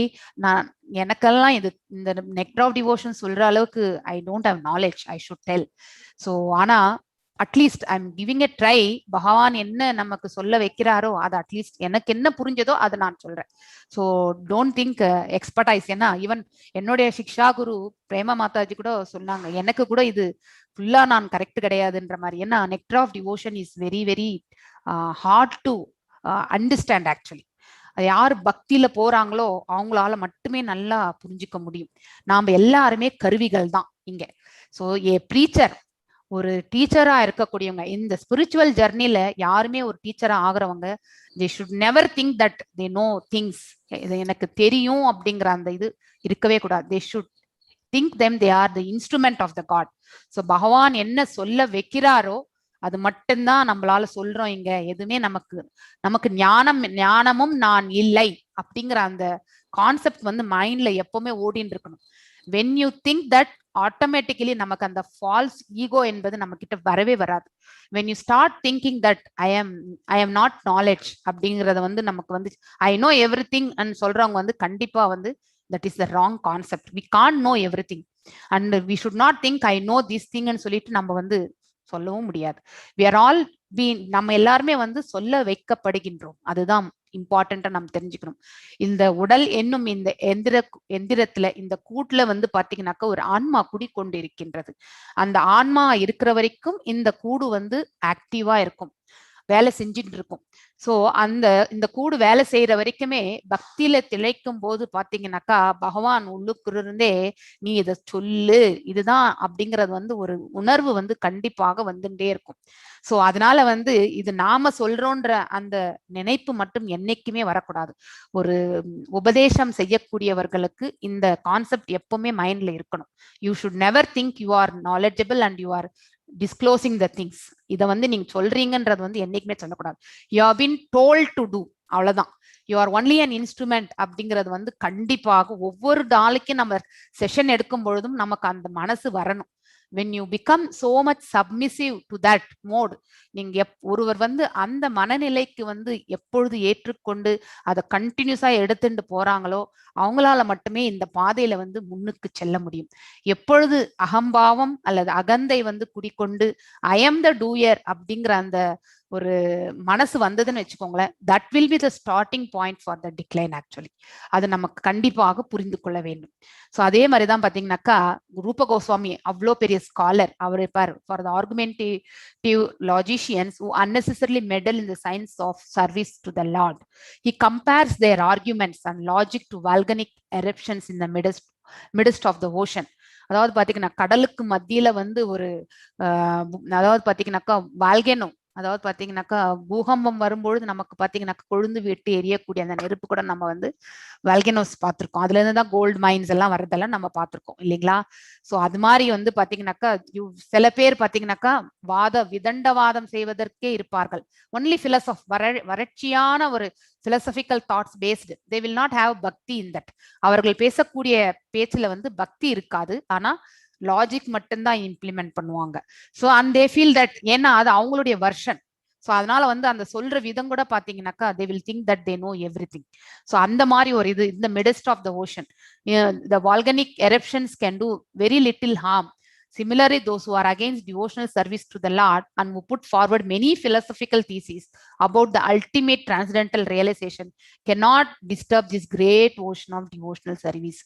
A: எனக்கெல்லாம் இந்த நெக்டர் ஆஃப் டிவோஷன் சொல்ற அளவுக்கு I don't have knowledge, I should tell. So ஆனா at least I am giving a try. பகவான் என்ன நமக்கு சொல்ல வைக்கிறாரோ அதை அட்லீஸ்ட் எனக்கு என்ன புரிஞ்சதோ அதை நான் சொல்றேன். So don't think expertise. ஏன்னா ஈவன் என்னுடைய சிக்ஷா குரு பிரேமா மாதாஜி கூட சொன்னாங்க, எனக்கு கூட இது ஃபுல்லா நான் கரெக்ட் கிடையாதுன்ற மாதிரி. ஏன்னா nectar of devotion is very very hard to understand actually. அது யார் பக்தியில போறாங்களோ அவங்களால மட்டுமே நல்லா புரிஞ்சுக்க முடியும். நாம எல்லாருமே கருவிகள் தான் இங்க. ஸோ ஏ ப்ரீச்சர் ஒரு டீச்சரா இருக்கக்கூடியவங்க இந்த ஸ்பிரிச்சுவல் ஜெர்னில யாருமே ஒரு டீச்சரா ஆகுறவங்க they should never think that they know things. இது எனக்கு தெரியும் அப்படிங்கிற அந்த இது இருக்கவே கூடாது. they should think them they are the instrument of the God. so பகவான் என்ன சொல்ல வைக்கிறாரோ அது மட்டும்தான் நம்மளால சொல்றோம். இங்க எதுவுமே நமக்கு ஞானமும் நான் இல்லை அப்படிங்கிற அந்த கான்செப்ட் வந்து மைண்ட்ல எப்பவுமே ஓடின்னு இருக்கணும். when you think that automatically நமக்கு அந்த ஃபால்ஸ் ஈகோ என்பது நம்ம கிட்ட வரவே வராது. when you start thinking that I am not knowledge அப்படிங்கறத வந்து நமக்கு வந்து I know everything and சொல்றவங்க வந்து கண்டிப்பா வந்து that is the wrong concept. we can't know everything and we should not think I know this thing ன்னு சொல்லிட்டு நம்ம வந்து சொல்லவும் முடியாது. we are all நம்ம எல்லாருமே வந்து சொல்ல வைக்கப்படுகின்றோம். அதுதான் இம்பார்ட்டன்டா நம்ம தெரிஞ்சுக்கணும். இந்த உடல் என்னும் இந்த எந்திரத்துல இந்த கூட்டுல வந்து பாத்தீங்கன்னாக்கா ஒரு ஆன்மா குடிக்கொண்டு இருக்கின்றது. அந்த ஆன்மா இருக்கிற வரைக்கும் இந்த கூடு வந்து ஆக்டிவா இருக்கும், வேலை செஞ்சுட்டு இருக்கும். சோ இந்த கூடு வேலை செய்யற வரைக்குமே பக்தியில திளைக்கும் போது பாத்தீங்கன்னாக்கா பகவான் உள்ளுக்குள்ள இருந்தே நீ இதை சொல்லு இதுதான் அப்படிங்கறது வந்து ஒரு உணர்வு வந்து கண்டிப்பாக வந்துட்டே இருக்கும். சோ அதனால வந்து இது நாம சொல்றோன்ற அந்த நினைப்பு மட்டும் என்னைக்குமே வரக்கூடாது. ஒரு உபதேசம் செய்யக்கூடியவர்களுக்கு இந்த கான்செப்ட் எப்பவுமே மைண்ட்ல இருக்கணும். You should never think you are knowledgeable and you are disclosing the things. இத வந்து நீங்க சொல்றீங்கன்றது வந்து என்னைக்குமே சொல்லக்கூடாது. you have been told to do, அவ்வளவுதான். you are only an instrument அப்படிங்கிறது வந்து கண்டிப்பாக ஒவ்வொரு நாளைக்கு நம்ம செஷன் எடுக்கும் பொழுதும் நமக்கு அந்த மனசு வரணும். when you become so much submissive to that mode, நீங்க ஒருவர் வந்து அந்த மனநிலைக்கு வந்து எப்பொழுது ஏற்றுக்கொண்டு அதை கண்டினியூஸா எடுத்துட்டு போறாங்களோ அவங்களால மட்டுமே இந்த பாதையில வந்து முன்னுக்கு செல்ல முடியும். எப்பொழுது அகம்பாவம் அல்லது அகந்தை வந்து குடிக்கொண்டு I am the doer அப்படிங்கிற அந்த ஒரு மனசு வந்ததுன்னு வச்சுக்கோங்களேன், that will be the starting point for the decline actually. அது நமக்கு கண்டிப்பாக புரிந்து கொள்ள வேண்டும். சோ அதே மாதிரிதான் பாத்தீங்கன்னாக்கா ரூப கோஸ்வாமி அவ்வளோ பெரிய ஸ்காலர். அவர் for the argumentative logicians who unnecessarily meddle in the science of service to the Lord, he compares their arguments and logic to volcanic eruptions in the midst of the ocean. அதாவது பாத்தீங்கன்னா கடலுக்கு மத்தியில வந்து ஒரு அதாவது பாத்தீங்கன்னாக்கா volcano, அதாவது பாத்தீங்கன்னாக்கா பூகம்பம் வரும்பொழுது நமக்கு பாத்தீங்கன்னாக்கா கொழுந்து விட்டு எரியக்கூடிய அந்த நெருப்பு கூட நம்ம வந்து வால்கேனோஸ் பார்த்திருக்கோம். அதுல இருந்து தான் கோல்டு மைன்ஸ் எல்லாம் வரதெல்லாம் நம்ம பார்த்திருக்கோம் இல்லைங்களா? சோ அது மாதிரி வந்து பாத்தீங்கன்னாக்கா சில பேர் பாத்தீங்கன்னாக்கா விதண்டவாதம் செய்வதற்கே இருப்பார்கள். ஒன்லி வறட்சியான ஒரு philosophical thoughts based, they will not have bhakti in that. அவர்கள் பேசக்கூடிய பேச்சுல வந்து பக்தி இருக்காது, ஆனா லாஜிக் மட்டும்தான் இம்ப்ளிமெண்ட் பண்ணுவாங்க. So and they feel that, ஏன்னா அது அவங்களுடைய வெர்ஷன். ஸோ அதனால வந்து அந்த சொல்ற விதம் கூட பாத்தீங்கன்னாக்கா they will think that they know everything. So அந்த மாதிரி ஒரு இது இந்த midst of the ocean, the volcanic eruptions can do very little harm. Similarly, those who are against devotional service to the Lord and who put forward many philosophical theses about the ultimate transcendental realization cannot disturb this great ocean of devotional service.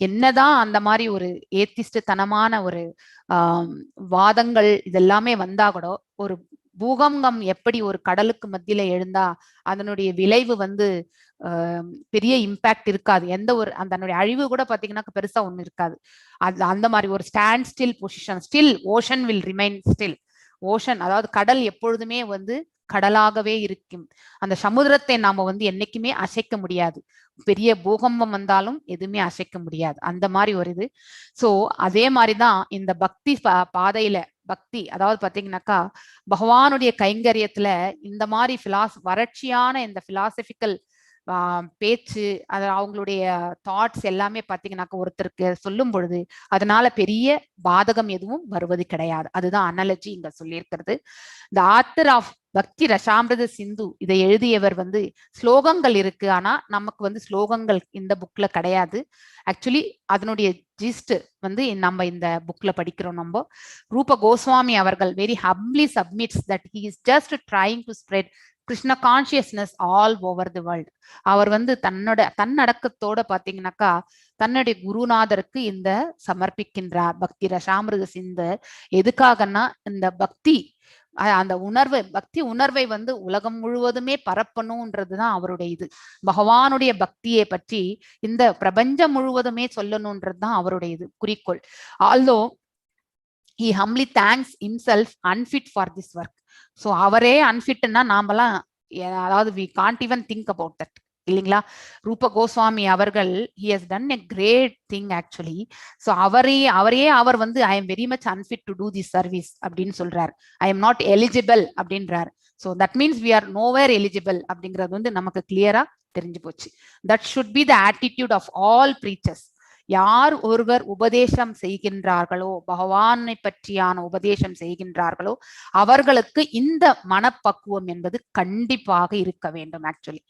A: என்னதான் அந்த மாதிரி ஒரு atheist தனமான ஒரு வாதங்கள் இதெல்லாமே வந்தா கூட ஒரு பூகம்பம் எப்படி ஒரு கடலுக்கு மத்தியில எழுந்தா அதனுடைய விளைவு வந்து பெரிய இம்பாக்ட் இருக்காது. எந்த ஒரு அதனுடைய அழிவு கூட பாத்தீங்கன்னா பெருசா ஒண்ணு இருக்காது. அது அந்த மாதிரி ஒரு stand still position, still ocean will remain still. Ocean அதாவது கடல் எப்பொழுதுமே வந்து கடலாகவே இருக்கும். அந்த சமுத்திரத்தை நாம வந்து என்னைக்குமே அசைக்க முடியாது. பெரிய பூகம்பம் வந்தாலும் எதுவுமே அசைக்க முடியாது. அந்த மாதிரி ஒரு இது. சோ அதே மாதிரிதான் இந்த பக்தி பாதையில பக்தி, அதாவது பாத்தீங்கன்னாக்கா பகவானுடைய கைங்கரியத்துல இந்த மாதிரி வறட்சியான இந்த பிலாசபிக்கல் பேச்சு, அது அவங்களுடைய தாட்ஸ் எல்லாமே பாத்தீங்கன்னாக்கா ஒருத்தருக்கு சொல்லும் பொழுது அதனால பெரிய பாதகம் எதுவும் வருவது கிடையாது. அதுதான் அனாலஜி இங்க சொல்லியிருக்கிறது. The author of Bhakti Rasamrita சிந்து, இதை எழுதியவர் வந்து ஸ்லோகங்கள் இருக்கு, ஆனா நமக்கு வந்து ஸ்லோகங்கள் இந்த புக்ல கிடையாது. ஆக்சுவலி அதனுடைய ஜிஸ்ட் வந்து நம்ம இந்த புக்ல படிக்கிறோம். நம்ம ரூப கோஸ்வாமி அவர்கள் very humbly submits that he is just trying to spread Krishna consciousness all over the world. அவர் வந்து தன்னடக்கத்தோட பாத்தீங்கன்னாக்கா தன்னுடைய குருநாதருக்கு இந்த சமர்ப்பிக்கின்றார் பக்தி ரசாமிரத சிந்து. எதுக்காகன்னா இந்த பக்தி அந்த பக்தி உணர்வை வந்து உலகம் முழுவதுமே பரப்பணும்ன்றதுதான் அவருடைய இது. பகவானுடைய பக்தியை பற்றி இந்த பிரபஞ்சம் முழுவதுமே சொல்லணும்ன்றதுதான் அவருடைய இது குறிக்கோள். Although he humbly thanks himself unfit for this work. So அவரே அன்ஃபிட்னா நாமெல்லாம் அதாவது we can't even think about that இல்லைங்களா. ரூப கோஸ்வாமி அவர்கள் he has done a great thing actually. so அவர் வந்து I am very much unfit to do this service அப்படின்னு சொல்றார். I am not eligible அப்படின்றார். so that means we are nowhere eligible அப்படிங்கிறது வந்து நமக்கு கிளியரா தெரிஞ்சு போச்சு. that should be the attitude of all preachers. யார் ஒருவர் உபதேசம் செய்கின்றார்களோ, பகவானை பற்றியான உபதேசம் செய்கின்றார்களோ, அவர்களுக்கு இந்த மனப்பக்குவம் என்பது கண்டிப்பாக இருக்க வேண்டும். Actually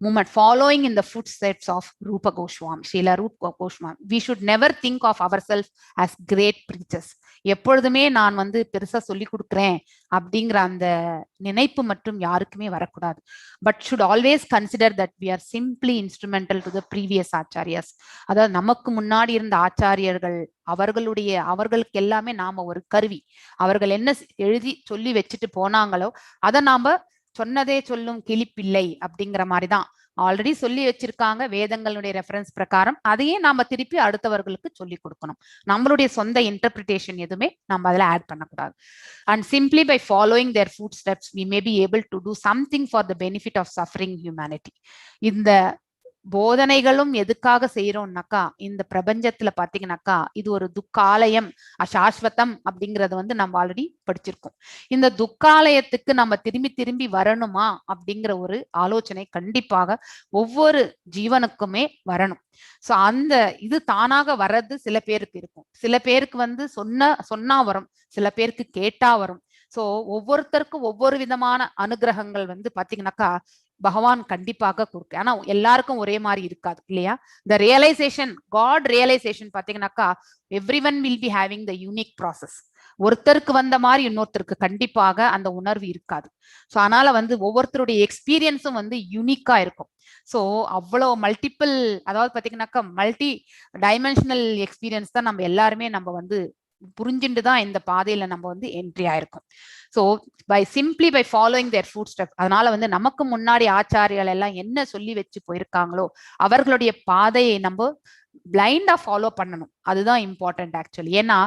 A: movement following in the footsteps of Rupa Goswami, Srila Rupa Goswami. We should never think of ourselves as great preachers. எப்பொழுதுமே நான் வந்து பெருசா சொல்லி கொடுக்குறேன் அப்படிங்கிற அந்த நினைப்பு மட்டும் யாருக்குமே வரக்கூடாது. But should always consider that we are simply instrumental to the previous acharyas. அதாவது நமக்கு முன்னாடி இருந்த ஆச்சாரியர்கள் அவர்களுக்கு எல்லாமே நாம ஒரு கருவி. அவர்கள் என்ன எழுதி சொல்லி வச்சுட்டு போனாங்களோ அதை நாம சொன்னதே சொல்லும் கிளிப்பிள்ளை அப்படிங்கிற மாதிரிதான் ஆல்ரெடி சொல்லி வச்சிருக்காங்க வேதங்களுடைய ரெஃபரன்ஸ் பிரகாரம். அதையே நாம திருப்பி அடுத்தவர்களுக்கு சொல்லி கொடுக்கணும். நம்மளுடைய சொந்த இன்டர்பிரிட்டேஷன் எதுவுமே நம்ம அதுல ஆட் பண்ணக்கூடாது. and simply by following their footsteps we may be able to do something for the benefit of suffering humanity. இந்த போதனைகளும் எதுக்காக செய்யறோம்னாக்கா, இந்த பிரபஞ்சத்துல பாத்தீங்கன்னாக்கா இது ஒரு துக்காலயம், அசாஸ்வதம் அப்படிங்கறது வந்து நம்ம ஆல்ரெடி படிச்சிருக்கோம். இந்த துக்காலயத்துக்கு நம்ம திரும்பி திரும்பி வரணுமா அப்படிங்கிற ஒரு ஆலோசனை கண்டிப்பாக ஒவ்வொரு ஜீவனுக்குமே வரணும். சோ அந்த இது தானாக வர்றது சில பேருக்கு இருக்கும், சில பேருக்கு வந்து சொன்னா வரும், சில பேருக்கு கேட்டா வரும். சோ ஒவ்வொருத்தருக்கும் ஒவ்வொரு விதமான அனுகிரகங்கள் வந்து பாத்தீங்கன்னாக்கா பகவான் கண்டிப்பாக கொடுக்கு. ஆனா எல்லாருக்கும் ஒரே மாதிரி இருக்காது இல்லையா. the realization, God realization பாத்தீங்கன்னாக்கா everyone will be having the unique process. ஒருத்தருக்கு வந்த மாதிரி இன்னொருத்தருக்கு கண்டிப்பாக அந்த உணர்வு இருக்காது. சோ அதனால வந்து ஒவ்வொருத்தருடைய எக்ஸ்பீரியன்ஸும் வந்து யூனிக்கா இருக்கும். சோ அவ்வளவு மல்டிபிள், அதாவது பாத்தீங்கன்னாக்கா மல்டி டைமென்ஷனல் எக்ஸ்பீரியன்ஸ் தான் நம்ம எல்லாருமே நம்ம வந்து புரிஞ்சுட்டு தான் இந்த பாதையில நம்ம வந்து என்ட்ரி ஆயிருக்கோம். So simply by following their foot step. அதனால வந்து நமக்கு முன்னாடி ஆச்சாரியால் எல்லாம் என்ன சொல்லி வச்சு போயிருக்காங்களோ அவர்களுடைய பாதையை நம்ம பிளைண்டா ஃபாலோ பண்ணணும். அதுதான் இம்பார்ட்டன்ட் ஆக்சுவலி. ஏன்னா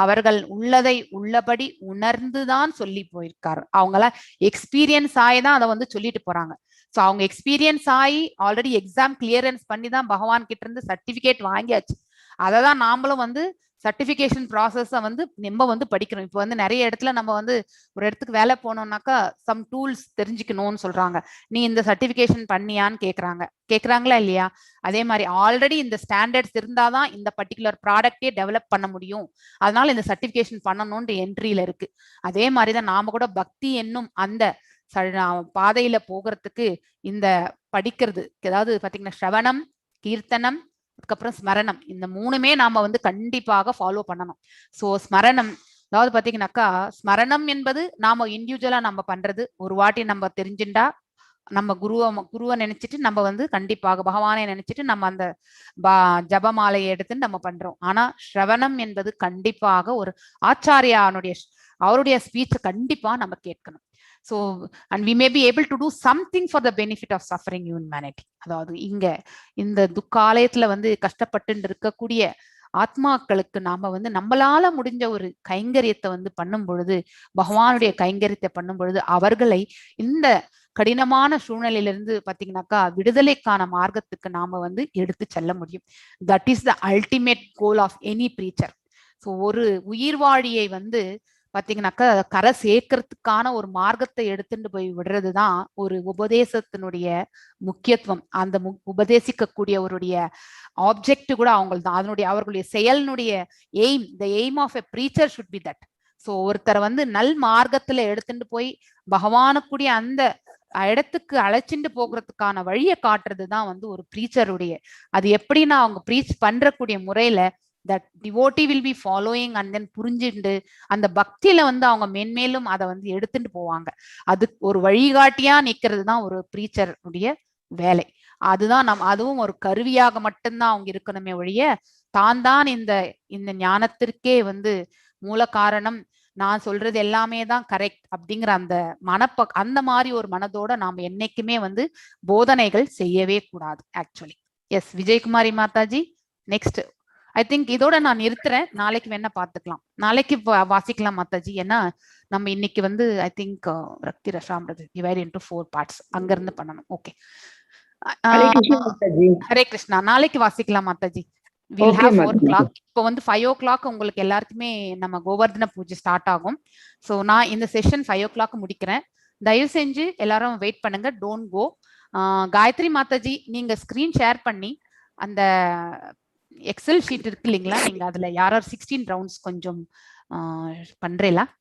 A: அவர்கள் உள்ளதை உள்ளபடி உணர்ந்துதான் சொல்லி போயிருக்காரு. அவங்களாம் எக்ஸ்பீரியன்ஸ் ஆகிதான் அதை வந்து சொல்லிட்டு போறாங்க. ஸோ அவங்க எக்ஸ்பீரியன்ஸ் ஆகி ஆல்ரெடி எக்ஸாம் கிளியரன்ஸ் பண்ணி தான் பகவான் கிட்ட இருந்து சர்டிபிகேட் வாங்கியாச்சு. அதை தான் நாமளும் வந்து சர்டிபிகேஷன் ப்ராசஸை வந்து நம்ம வந்து படிக்கிறோம். இப்போ வந்து நிறைய இடத்துல நம்ம வந்து ஒரு இடத்துக்கு வேலை போனோம்னாக்கா சம் டூல்ஸ் தெரிஞ்சுக்கணும்னு சொல்றாங்க. நீ இந்த சர்டிபிகேஷன் பண்ணியான்னு கேட்கறாங்களா இல்லையா. அதே மாதிரி ஆல்ரெடி இந்த ஸ்டாண்டர்ட்ஸ் இருந்தாதான் இந்த பர்டிகுலர் ப்ராடக்டே டெவலப் பண்ண முடியும், அதனால இந்த சர்டிபிகேஷன் பண்ணணும்ன்ற என்ட்ரியில இருக்கு. அதே மாதிரிதான் நாம கூட பக்தி என்னும் அந்த பாதையில போகிறதுக்கு இந்த படிக்கிறது, அதாவது பாத்தீங்கன்னா ஸ்ரவணம், கீர்த்தனம், அதுக்கப்புறம் ஸ்மரணம், இந்த மூணுமே நாம வந்து கண்டிப்பாக ஃபாலோ பண்ணணும். சோ ஸ்மரணம், அதாவது பாத்தீங்கன்னாக்கா ஸ்மரணம் என்பது நாம இண்டிவிஜுவலா நம்ம பண்றது. ஒரு வாட்டி நம்ம தெரிஞ்சுட்டா நம்ம குருவை நினைச்சிட்டு நம்ம வந்து கண்டிப்பாக பகவானை நினைச்சிட்டு நம்ம அந்த ஜபமாலையை எடுத்து நம்ம பண்றோம். ஆனா ஸ்ரவணம் என்பது கண்டிப்பாக ஒரு ஆச்சாரியானுடைய அவருடைய ஸ்பீச்சை கண்டிப்பா நம்ம கேட்கணும். So and we may be able to do something for the benefit of suffering humanity. அதாவது இங்க இந்த துக்காலயத்துல வந்து கஷ்டப்பட்டு இருக்கக்கூடிய ஆத்மாக்களுக்கு நாம வந்து நம்மளால முடிஞ்ச ஒரு கைங்கரியத்தை வந்து பண்ணும் பொழுது, பகவானுடைய கைங்கரியத்தை பண்ணும் பொழுது அவர்களை இந்த கடினமான சூழ்நிலையிலிருந்து பாத்தீங்கன்னாக்கா விடுதலைக்கான மார்க்கத்துக்கு நாம வந்து எடுத்து செல்ல முடியும். That is the ultimate goal of any preacher. So ஒரு உயிர் வாழியை வந்து பாத்தீங்கன்னாக்கா கரை சேர்க்கறதுக்கான ஒரு மார்க்கத்தை எடுத்துட்டு போய் விடுறதுதான் ஒரு உபதேசத்தினுடைய முக்கியத்துவம். அந்த உபதேசிக்கக்கூடியவருடைய ஆப்ஜெக்ட் கூட அவங்கள்தான், அதனுடைய அவர்களுடைய செயலினுடைய aim, the aim of a preacher should be that. So ஒருத்தரை வந்து நல் மார்க்கத்துல எடுத்துட்டு போய் பகவானுக்குரிய அந்த இடத்துக்கு அழைச்சிட்டு போகிறதுக்கான வழியை காட்டுறது தான் வந்து ஒரு ப்ரீச்சருடைய. அது எப்படின்னா அவங்க ப்ரீச் பண்றக்கூடிய முறையில that devotee will be following and then புரிஞ்சுண்டு அந்த பக்தியில வந்து அவங்க மென்மேலும் அதை வந்து எடுத்துட்டு போவாங்க. அது ஒரு வழிகாட்டியா நிக்கிறது தான் ஒரு ப்ரீச்சருடைய வேலை. அதுதான் அதுவும் ஒரு கருவியாக மட்டும்தான் அவங்க இருக்கணுமே ஒழிய தான் இந்த ஞானத்திற்கே வந்து மூல காரணம், நான் சொல்றது எல்லாமே தான் கரெக்ட் அப்படிங்கிற அந்த அந்த மாதிரி ஒரு மனதோட நாம என்னைக்குமே வந்து போதனைகள் செய்யவே கூடாது actually. Yes Vijayakumari mataji, next I think இதோட நான் நிறுத்துறேன். நாளைக்கு வேணா பாத்துக்கலாம். நாளைக்கு வாசிக்கலாம் மாதாஜி. ஏன்னா நம்ம இன்னைக்கு வந்து ஐ திங்க் பக்தி ரசாமிரதம் டிவைட் இன்டு 4 பார்ட்ஸ் அங்க இருந்து பண்ணணும். ஓகே, ஹரே கிருஷ்ணா. நாளைக்கு வாசிக்கலாம் மாதாஜி. We'll have 4 o'clock. இப்போ வந்து 5 o'clock உங்களுக்கு எல்லாருக்குமே நம்ம கோவர்தன பூஜை ஸ்டார்ட் ஆகும். ஸோ நான் இந்த செஷன் 5 o'clock முடிக்கிறேன். தயவு செஞ்சு எல்லாரும் வெயிட் பண்ணுங்க, டோன்ட் கோ. காயத்ரி மாதாஜி, நீங்க ஸ்கிரீன் ஷேர் பண்ணி அந்த எக்ஸல் ஷீட் இருக்கு இல்லைங்களா, நீங்க அதுல யாரார் 16 ரவுண்ட்ஸ் கொஞ்சம் பண்றீங்களா?